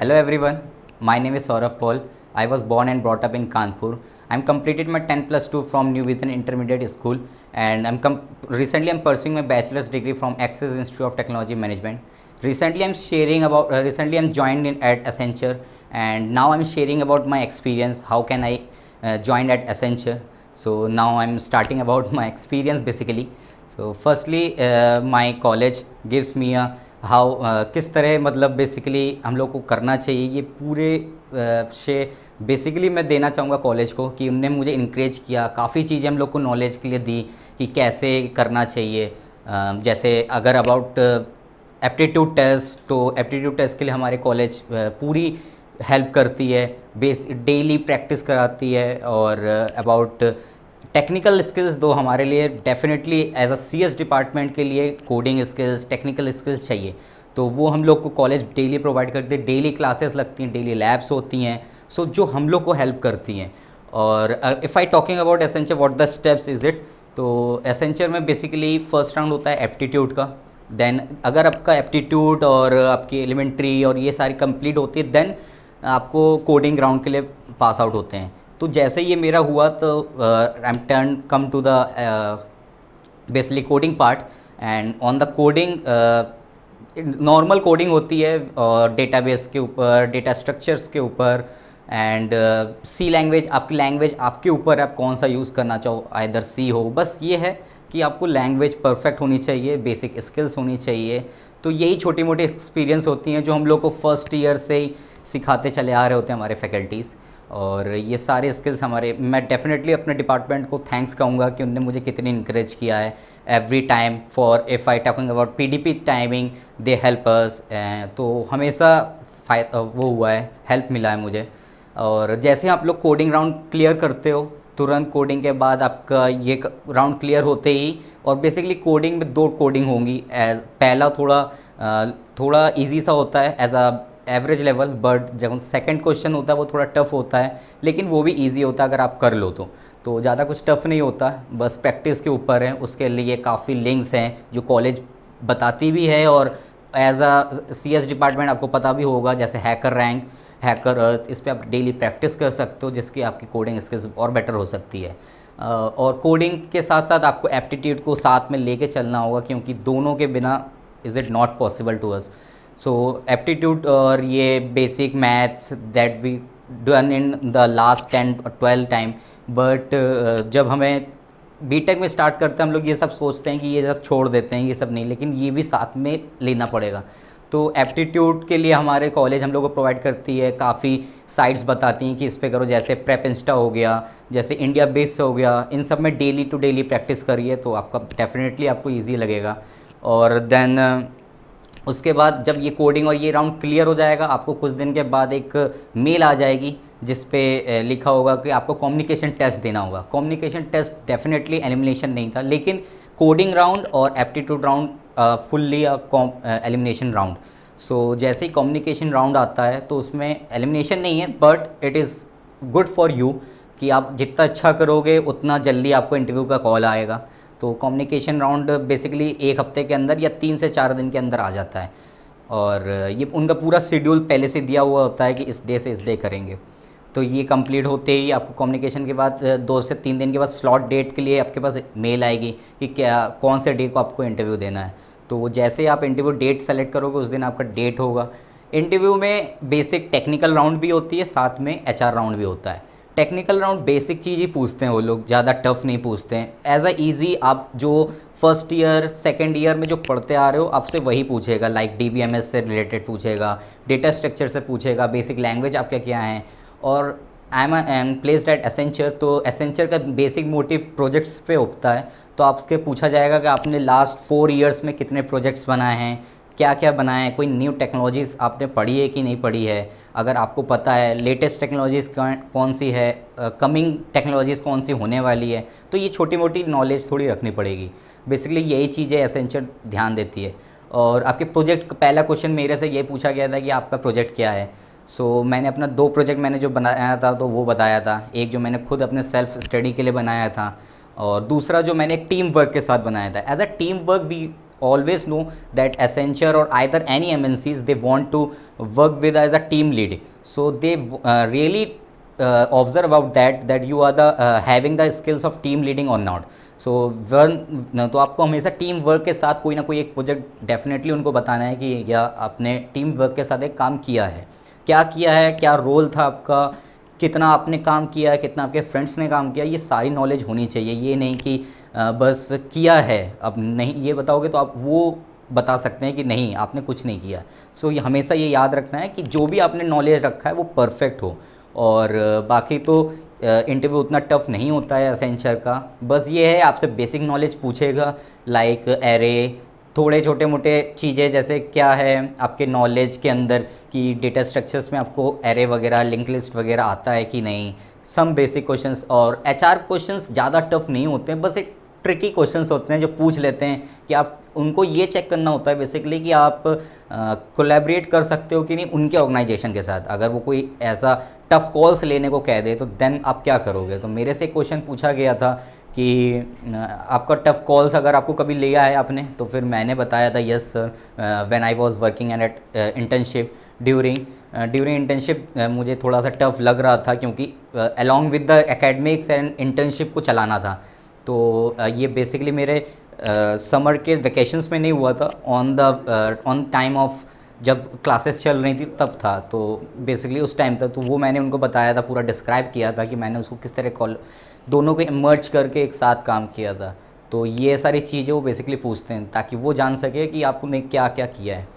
Hello everyone, my name is Saurabh Paul. I was born and brought up in Kanpur. I'm completed my 10 plus 2 from New Vision Intermediate School, and recently I'm pursuing my bachelor's degree from Access Institute of Technology Management. Recently I'm joined in at Accenture, and now I'm sharing about my experience. How can I join at Accenture? So now I'm starting about my experience basically. So firstly, my college gives me a how किस तरह मतलब basically हम लोग को करना चाहिए ये पूरे से बेसिकली मैं देना चाहूँगा कॉलेज को कि उनने मुझे इनक्रेज किया, काफ़ी चीज़ें हम लोग को नॉलेज के लिए दी कि कैसे करना चाहिए। जैसे अगर अबाउट एप्टीट्यूड टेस्ट, तो एप्टीट्यूड टेस्ट के लिए हमारे कॉलेज पूरी हेल्प करती है, डेली प्रैक्टिस कराती है। और अबाउट टेक्निकल स्किल्स दो हमारे लिए definitely as a CS department के लिए कोडिंग स्किल्स, टेक्निकल स्किल्स चाहिए, तो वो हम लोग को कॉलेज डेली प्रोवाइड करते हैं। डेली क्लासेस लगती हैं, डेली लैब्स होती हैं, सो जो हम लोग को हेल्प करती हैं। और if I talking about Accenture what the steps is it, तो एसेंचर में बेसिकली फर्स्ट राउंड होता है एप्टीट्यूड का। देन अगर आपका एप्टीट्यूड और आपकी एलिमेंट्री और ये सारी कंप्लीट होती है, देन आपको कोडिंग राउंड के लिए पास आउट होते हैं। तो जैसे ये मेरा हुआ तो I am turn come to the basically coding part. And on the coding normal coding होती है और डेटाबेस के ऊपर, डेटा स्ट्रक्चर्स के ऊपर, एंड सी लैंग्वेज आपकी लैंग्वेज आपके ऊपर आप कौन सा यूज़ करना चाहो, आइदर सी हो। बस ये है कि आपको लैंग्वेज परफेक्ट होनी चाहिए, बेसिक स्किल्स होनी चाहिए। तो यही छोटी मोटी एक्सपीरियंस होती हैं जो हम लोग को फर्स्ट ईयर से ही सिखाते चले आ रहे होते हैं हमारे फैकल्टीज़। और ये सारे स्किल्स मैं डेफिनेटली अपने डिपार्टमेंट को थैंक्स कहूँगा कि उनने मुझे कितनी इंकरेज किया है every time. For if I talking about PDP timing, they help us. तो हमेशा वो हुआ है, हेल्प मिला है मुझे। और जैसे आप लोग कोडिंग राउंड क्लियर करते हो, तुरंत कोडिंग के बाद आपका ये राउंड क्लियर होते ही, और बेसिकली कोडिंग में 2 कोडिंग होंगी। पहला थोड़ा ईजी सा होता है as a average level, but जब सेकंड क्वेश्चन होता है वो थोड़ा टफ होता है, लेकिन वो भी इजी होता है अगर आप कर लो तो ज़्यादा कुछ टफ नहीं होता, बस प्रैक्टिस के ऊपर है। उसके लिए काफ़ी लिंक्स हैं जो कॉलेज बताती भी है, और एज अ सीएस डिपार्टमेंट आपको पता भी होगा, जैसे हैकर रैंक, हैकर अर्थ, इस पर आप डेली प्रैक्टिस कर सकते हो, जिसकी आपकी कोडिंग स्किल्स और बेटर हो सकती है। और कोडिंग के साथ साथ आपको एप्टीट्यूड को साथ में लेके चलना होगा, क्योंकि दोनों के बिना is it not possible to us. So aptitude और ये basic maths that we done in the last 10 or 12 time, but जब हमें बीटेक में स्टार्ट करते हैं हम लोग ये सब सोचते हैं कि ये सब छोड़ देते हैं, ये सब नहीं, लेकिन ये भी साथ में लेना पड़ेगा। तो एप्टीट्यूड के लिए हमारे कॉलेज हम लोग को प्रोवाइड करती है, काफ़ी साइट्स बताती हैं कि इस पे करो, जैसे प्रेप इंस्टा हो गया, जैसे इंडिया बेस हो गया, इन सब में डेली टू डेली प्रैक्टिस करिए तो आपका डेफिनेटली आपको ईजी लगेगा। और देन उसके बाद जब ये कोडिंग और ये राउंड क्लियर हो जाएगा, आपको कुछ दिन के बाद एक मेल आ जाएगी जिस पे लिखा होगा कि आपको कम्युनिकेशन टेस्ट देना होगा। कम्युनिकेशन टेस्ट डेफिनेटली एलिमिनेशन नहीं था, लेकिन कोडिंग राउंड और aptitude round fully elimination round. So जैसे ही कम्युनिकेशन राउंड आता है तो उसमें एलिमिनेशन नहीं है, but it is good for you कि आप जितना अच्छा करोगे उतना जल्दी आपको इंटरव्यू का कॉल आएगा। तो कम्युनिकेशन राउंड बेसिकली 1 हफ्ते के अंदर या 3 से 4 दिन के अंदर आ जाता है, और ये उनका पूरा शेड्यूल पहले से दिया हुआ होता है कि इस डे से इस डे करेंगे। तो ये कंप्लीट होते ही आपको कम्युनिकेशन के बाद 2 से 3 दिन के बाद स्लॉट डेट के लिए आपके पास मेल आएगी कि क्या कौन से डे को आपको इंटरव्यू देना है। तो जैसे आप इंटरव्यू डेट सेलेक्ट करोगे उस दिन आपका डेट होगा। इंटरव्यू में बेसिक टेक्निकल राउंड भी होती है, साथ में एचआर राउंड भी होता है। टेक्निकल राउंड बेसिक चीज़ ही पूछते हैं वो लोग, ज़्यादा टफ नहीं पूछते हैं। एज अ ईजी आप जो फर्स्ट ईयर सेकेंड ईयर में जो पढ़ते आ रहे हो आपसे वही पूछेगा, लाइक डीबीएमएस से रिलेटेड पूछेगा, डेटा स्ट्रक्चर से पूछेगा, बेसिक लैंग्वेज आपके क्या हैं। और I am placed at Accenture, तो एसेंचर का बेसिक मोटिव प्रोजेक्ट्स पे होता है। तो आपसे पूछा जाएगा कि आपने लास्ट 4 ईयर्स में कितने प्रोजेक्ट्स बनाए हैं, क्या क्या बनाए हैं, कोई न्यू टेक्नोलॉजीज़ आपने पढ़ी है कि नहीं पढ़ी है। अगर आपको पता है लेटेस्ट टेक्नोलॉजीज़ कौन सी है, कमिंग टेक्नोलॉजीज़ कौन सी होने वाली है, तो ये छोटी मोटी नॉलेज थोड़ी रखनी पड़ेगी। बेसिकली यही चीज़ें एसेंचर ध्यान देती है। और आपके प्रोजेक्ट का पहला क्वेश्चन मेरे से ये पूछा गया था कि आपका प्रोजेक्ट क्या है। सो मैंने अपना 2 प्रोजेक्ट मैंने जो बनाया था तो वो बताया था। एक जो मैंने खुद अपने सेल्फ स्टडी के लिए बनाया था, और दूसरा जो मैंने एक टीम वर्क के साथ बनाया था। As a team work we always know that Accenture or either any MNCs, they want to work with as a team lead. So they really observe about that you are the having the skills of team leading or not. So one तो आपको हमेशा team work के साथ कोई ना कोई एक project definitely उनको बताना है कि या आपने टीम वर्क के साथ एक काम किया है, क्या रोल था आपका, कितना आपने काम किया है, कितना आपके फ्रेंड्स ने काम किया, ये सारी नॉलेज होनी चाहिए। ये नहीं कि बस किया है, अब नहीं ये बताओगे तो आप वो बता सकते हैं कि नहीं आपने कुछ नहीं किया। सो ये हमेशा ये याद रखना है कि जो भी आपने नॉलेज रखा है वो परफेक्ट हो। और बाकी तो इंटरव्यू उतना टफ नहीं होता है एसेंचर का, बस ये है आपसे बेसिक नॉलेज पूछेगा, लाइक एरे, थोड़े छोटे मोटे चीज़ें जैसे क्या है आपके नॉलेज के अंदर कि डेटा स्ट्रक्चर्स में आपको एरे वगैरह, लिंक लिस्ट वगैरह आता है कि नहीं, सम बेसिक क्वेश्चंस। और एचआर क्वेश्चंस ज़्यादा टफ नहीं होते हैं, बस एक ट्रिकी क्वेश्चंस होते हैं जो पूछ लेते हैं कि आप उनको ये चेक करना होता है बेसिकली कि आप कोलैबोरेट कर सकते हो कि नहीं उनके ऑर्गेनाइजेशन के साथ। अगर वो कोई ऐसा टफ कॉल्स लेने को कह दे तो देन आप क्या करोगे। तो मेरे से क्वेश्चन पूछा गया था कि आपका टफ कॉल्स अगर आपको कभी लिया है आपने, तो फिर मैंने बताया था yes sir, when I was working at internship, during internship मुझे थोड़ा सा टफ लग रहा था क्योंकि along with the academics and internship को चलाना था। तो ये बेसिकली मेरे समर के वेकेशंस में नहीं हुआ था, ऑन टाइम ऑफ जब क्लासेस चल रही थी तब था। तो बेसिकली उस टाइम था, तो वो मैंने उनको बताया था, पूरा डिस्क्राइब किया था कि मैंने उसको किस तरह दोनों को मर्ज करके एक साथ काम किया था। तो ये सारी चीज़ें वो बेसिकली पूछते हैं ताकि वो जान सके कि आपने क्या क्या किया है।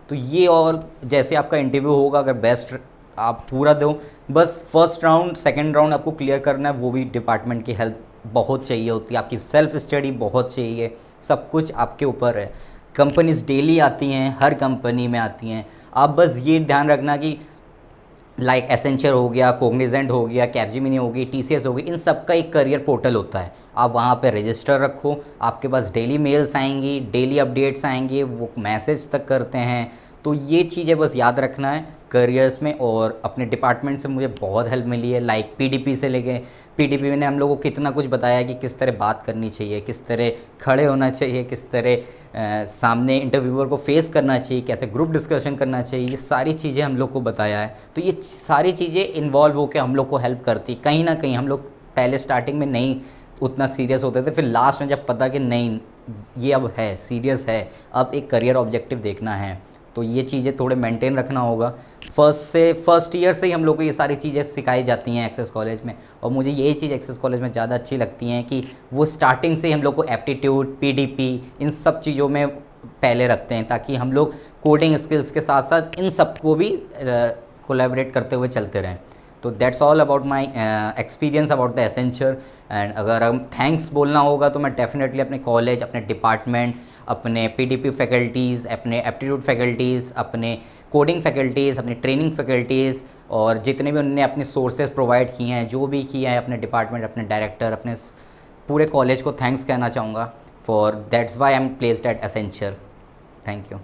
तो ये, और जैसे आपका इंटरव्यू होगा अगर बेस्ट आप पूरा दो, बस फर्स्ट राउंड सेकंड राउंड आपको क्लियर करना है, वो भी डिपार्टमेंट की हेल्प बहुत चाहिए होती है, आपकी सेल्फ स्टडी बहुत चाहिए, सब कुछ आपके ऊपर है। कंपनीज डेली आती हैं, हर कंपनी में आती हैं, आप बस ये ध्यान रखना कि लाइक एसेंचर हो गया, कोग्निजेंट हो गया, कैपजेमिनी हो गई, टीसीएस हो गई, इन सब का एक करियर पोर्टल होता है। आप वहाँ पे रजिस्टर रखो, आपके पास डेली मेल्स आएंगी, डेली अपडेट्स आएंगे, वो मैसेज तक करते हैं। तो ये चीज़ें बस याद रखना है करियर्स में। और अपने डिपार्टमेंट से मुझे बहुत हेल्प मिली है, लाइक पीडीपी से लेके, पीडीपी ने हम लोगों को कितना कुछ बताया कि किस तरह बात करनी चाहिए, किस तरह खड़े होना चाहिए, किस तरह सामने इंटरव्यूअर को फेस करना चाहिए, कैसे ग्रुप डिस्कशन करना चाहिए, ये सारी चीज़ें हम लोग को बताया है। तो ये सारी चीज़ें इन्वॉल्व होकर हम लोग को हेल्प करती। कहीं ना कहीं हम लोग पहले स्टार्टिंग में नहीं उतना सीरियस होते थे, फिर लास्ट में जब पता कि नहीं ये अब है, सीरियस है, अब एक करियर ऑब्जेक्टिव देखना है, तो ये चीज़ें थोड़े मेंटेन रखना होगा। फर्स्ट ईयर से ही हम लोग को ये सारी चीज़ें सिखाई जाती हैं एक्सेस कॉलेज में। और मुझे यही चीज़ एक्सेस कॉलेज में ज़्यादा अच्छी लगती हैं कि वो स्टार्टिंग से ही हम लोग को एप्टीट्यूड, पीडीपी, इन सब चीज़ों में पहले रखते हैं ताकि हम लोग कोडिंग स्किल्स के साथ साथ इन सब को भी कोलैबोरेट करते हुए चलते रहें। तो that's all about my experience about the Accenture. And अगर हम थैंक्स बोलना होगा तो मैं डेफिनेटली अपने कॉलेज, अपने डिपार्टमेंट, अपने पीडीपी फैकल्टीज़, अपने एप्टीट्यूड फैकल्टीज़, अपने कोडिंग फैकल्टीज़, अपनी ट्रेनिंग फैकल्टीज़ और जितने भी उन्होंने अपने सोर्सेज प्रोवाइड किए हैं, जो भी किया है, अपने डिपार्टमेंट, अपने डायरेक्टर, अपने पूरे कॉलेज को थैंक्स कहना चाहूँगा। For that's why I am placed at Accenture. Thank you.